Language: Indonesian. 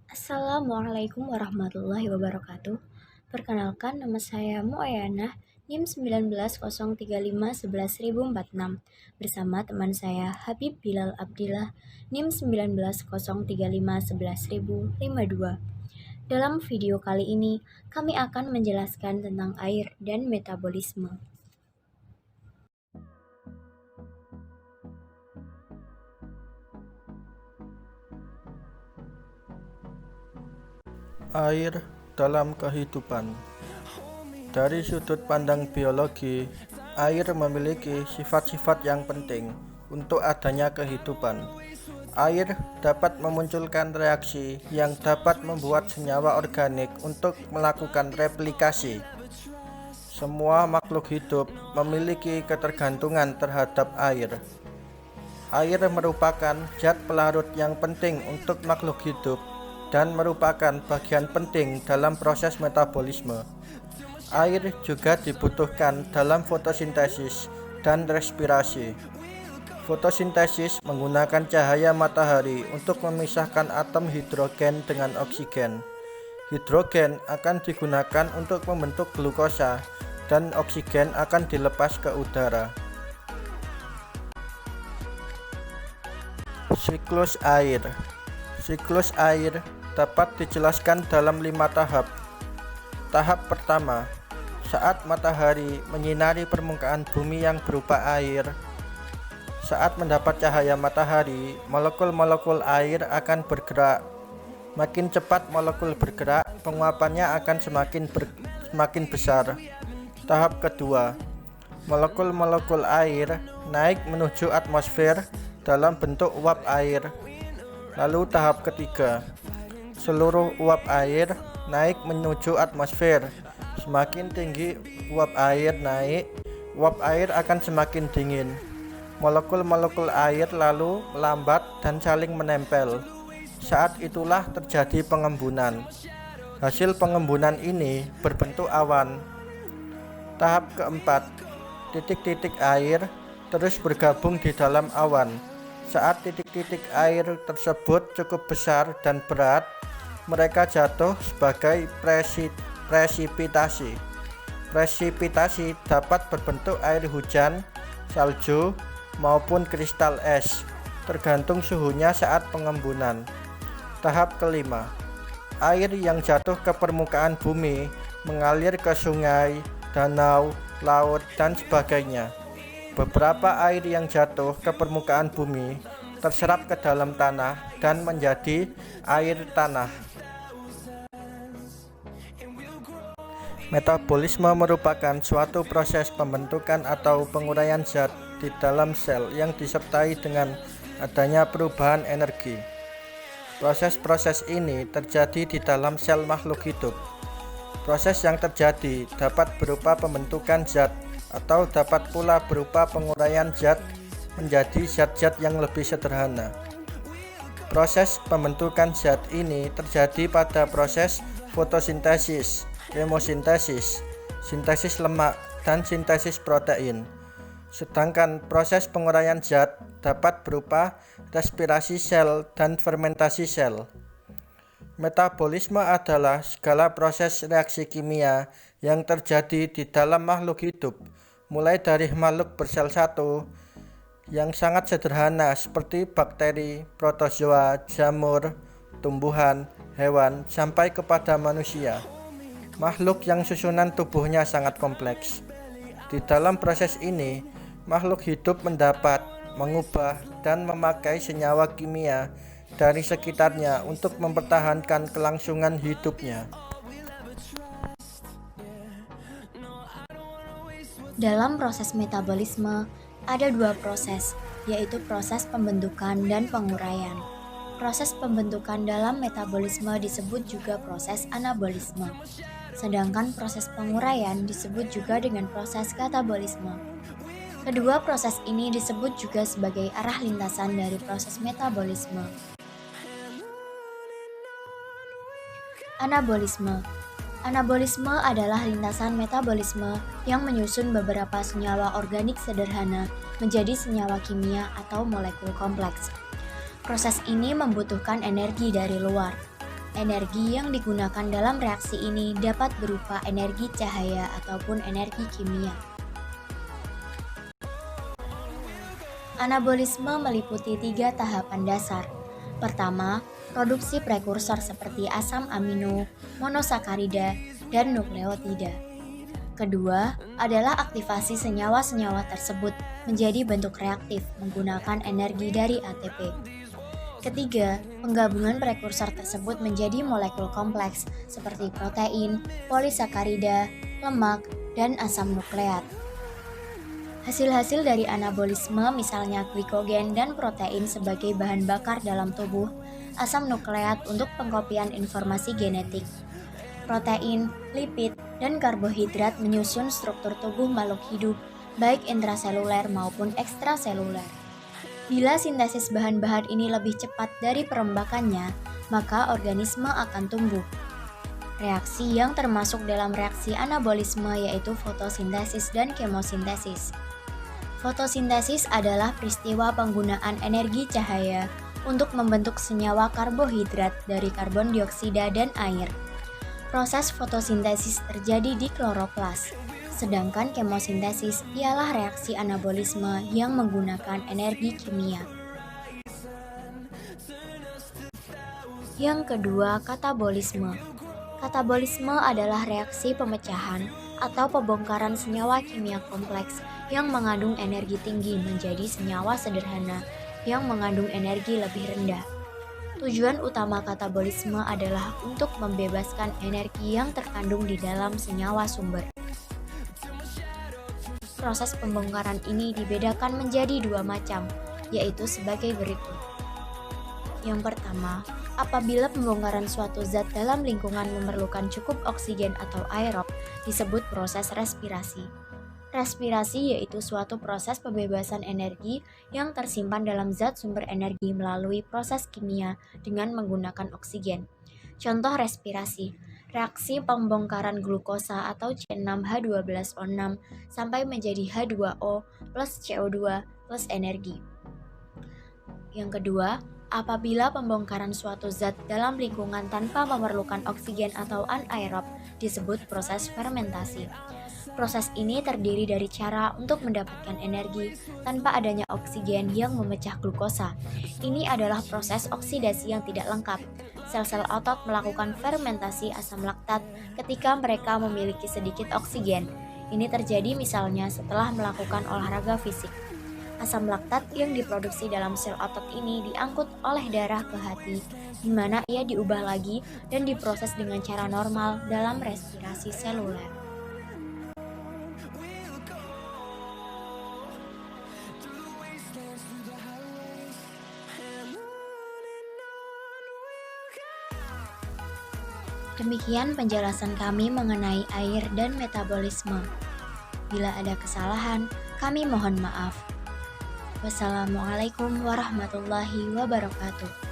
Assalamualaikum warahmatullahi wabarakatuh. Perkenalkan, nama saya Muayana, NIM 1903511046, bersama teman saya Habib Bilal Abdillah, NIM 1903511052. Dalam video kali ini, kami akan menjelaskan tentang air dan metabolisme. Air dalam kehidupan. Dari sudut pandang biologi, air memiliki sifat-sifat yang penting untuk adanya kehidupan. Air dapat memunculkan reaksi yang dapat membuat senyawa organik untuk melakukan replikasi. Semua makhluk hidup memiliki ketergantungan terhadap air. Air merupakan zat pelarut yang penting untuk makhluk hidup dan merupakan bagian penting dalam proses metabolisme. Air juga dibutuhkan dalam fotosintesis dan respirasi. Fotosintesis menggunakan cahaya matahari untuk memisahkan atom hidrogen dengan oksigen. Hidrogen akan digunakan untuk membentuk glukosa dan oksigen akan dilepas ke udara. Siklus air. Siklus air dapat dijelaskan dalam 5 tahap. Tahap pertama, saat matahari menyinari permukaan bumi yang berupa air. Saat mendapat cahaya matahari, molekul-molekul air akan bergerak. Makin cepat molekul bergerak, penguapannya akan semakin besar. Tahap kedua, molekul-molekul air naik menuju atmosfer dalam bentuk uap air. Lalu tahap ketiga, seluruh uap air naik menuju atmosfer. Semakin tinggi uap air naik, uap air akan semakin dingin. Molekul-molekul air lalu melambat dan saling menempel. Saat itulah terjadi pengembunan. Hasil pengembunan ini berbentuk awan. Tahap keempat, titik-titik air terus bergabung di dalam awan. Saat titik-titik air tersebut cukup besar dan berat, mereka jatuh sebagai presipitasi. Presipitasi dapat berbentuk air hujan, salju, maupun kristal es, tergantung suhunya saat pengembunan. Tahap kelima, air yang jatuh ke permukaan bumi mengalir ke sungai, danau, laut, dan sebagainya. Beberapa air yang jatuh ke permukaan bumi terserap ke dalam tanah dan menjadi air tanah. Metabolisme merupakan suatu proses pembentukan atau penguraian zat di dalam sel yang disertai dengan adanya perubahan energi. Proses-proses ini terjadi di dalam sel makhluk hidup. Proses yang terjadi dapat berupa pembentukan zat atau dapat pula berupa penguraian zat menjadi zat-zat yang lebih sederhana. Proses pembentukan zat ini terjadi pada proses fotosintesis, kemosintesis, sintesis lemak, dan sintesis protein. Sedangkan proses penguraian zat dapat berupa respirasi sel dan fermentasi sel. Metabolisme adalah segala proses reaksi kimia yang terjadi di dalam makhluk hidup, mulai dari makhluk bersel satu yang sangat sederhana seperti bakteri, protozoa, jamur, tumbuhan, hewan, sampai kepada manusia. Makhluk yang susunan tubuhnya sangat kompleks. Di dalam proses ini, makhluk hidup mendapat, mengubah, dan memakai senyawa kimia dari sekitarnya untuk mempertahankan kelangsungan hidupnya. Dalam proses metabolisme, ada 2 proses, yaitu proses pembentukan dan penguraian. Proses pembentukan dalam metabolisme disebut juga proses anabolisme, sedangkan proses penguraian disebut juga dengan proses katabolisme. Kedua proses ini disebut juga sebagai arah lintasan dari proses metabolisme. Anabolisme. Anabolisme adalah lintasan metabolisme yang menyusun beberapa senyawa organik sederhana menjadi senyawa kimia atau molekul kompleks. Proses ini membutuhkan energi dari luar. Energi yang digunakan dalam reaksi ini dapat berupa energi cahaya ataupun energi kimia. Anabolisme meliputi 3 tahapan dasar. Pertama, produksi prekursor seperti asam amino, monosakarida, dan nukleotida. Kedua, adalah aktivasi senyawa-senyawa tersebut menjadi bentuk reaktif menggunakan energi dari ATP. Ketiga, penggabungan prekursor tersebut menjadi molekul kompleks seperti protein, polisakarida, lemak, dan asam nukleat. Hasil-hasil dari anabolisme misalnya glikogen dan protein sebagai bahan bakar dalam tubuh, asam nukleat untuk pengkopian informasi genetik. Protein, lipid, dan karbohidrat menyusun struktur tubuh makhluk hidup, baik intraseluler maupun ekstraseluler. Bila sintesis bahan-bahan ini lebih cepat dari perombakannya, maka organisme akan tumbuh. Reaksi yang termasuk dalam reaksi anabolisme yaitu fotosintesis dan kemosintesis. Fotosintesis adalah peristiwa penggunaan energi cahaya untuk membentuk senyawa karbohidrat dari karbon dioksida dan air. Proses fotosintesis terjadi di kloroplas. Sedangkan kemosintesis ialah reaksi anabolisme yang menggunakan energi kimia. Yang kedua, katabolisme. Katabolisme adalah reaksi pemecahan atau pembongkaran senyawa kimia kompleks yang mengandung energi tinggi menjadi senyawa sederhana yang mengandung energi lebih rendah. Tujuan utama katabolisme adalah untuk membebaskan energi yang terkandung di dalam senyawa sumber. Proses pembongkaran ini dibedakan menjadi 2 macam, yaitu sebagai berikut. Yang pertama, apabila pembongkaran suatu zat dalam lingkungan memerlukan cukup oksigen atau aerob, disebut proses respirasi. Respirasi yaitu suatu proses pembebasan energi yang tersimpan dalam zat sumber energi melalui proses kimia dengan menggunakan oksigen. Contoh respirasi, reaksi pembongkaran glukosa atau C6H12O6 sampai menjadi H2O plus CO2 plus energi. Yang kedua, apabila pembongkaran suatu zat dalam lingkungan tanpa memerlukan oksigen atau anaerob disebut proses fermentasi. Proses ini terdiri dari cara untuk mendapatkan energi tanpa adanya oksigen yang memecah glukosa. Ini adalah proses oksidasi yang tidak lengkap. Sel-sel otot melakukan fermentasi asam laktat ketika mereka memiliki sedikit oksigen. Ini terjadi misalnya setelah melakukan olahraga fisik. Asam laktat yang diproduksi dalam sel otot ini diangkut oleh darah ke hati, di mana ia diubah lagi dan diproses dengan cara normal dalam respirasi seluler. Demikian penjelasan kami mengenai air dan metabolisme. Bila ada kesalahan, kami mohon maaf. Wassalamualaikum warahmatullahi wabarakatuh.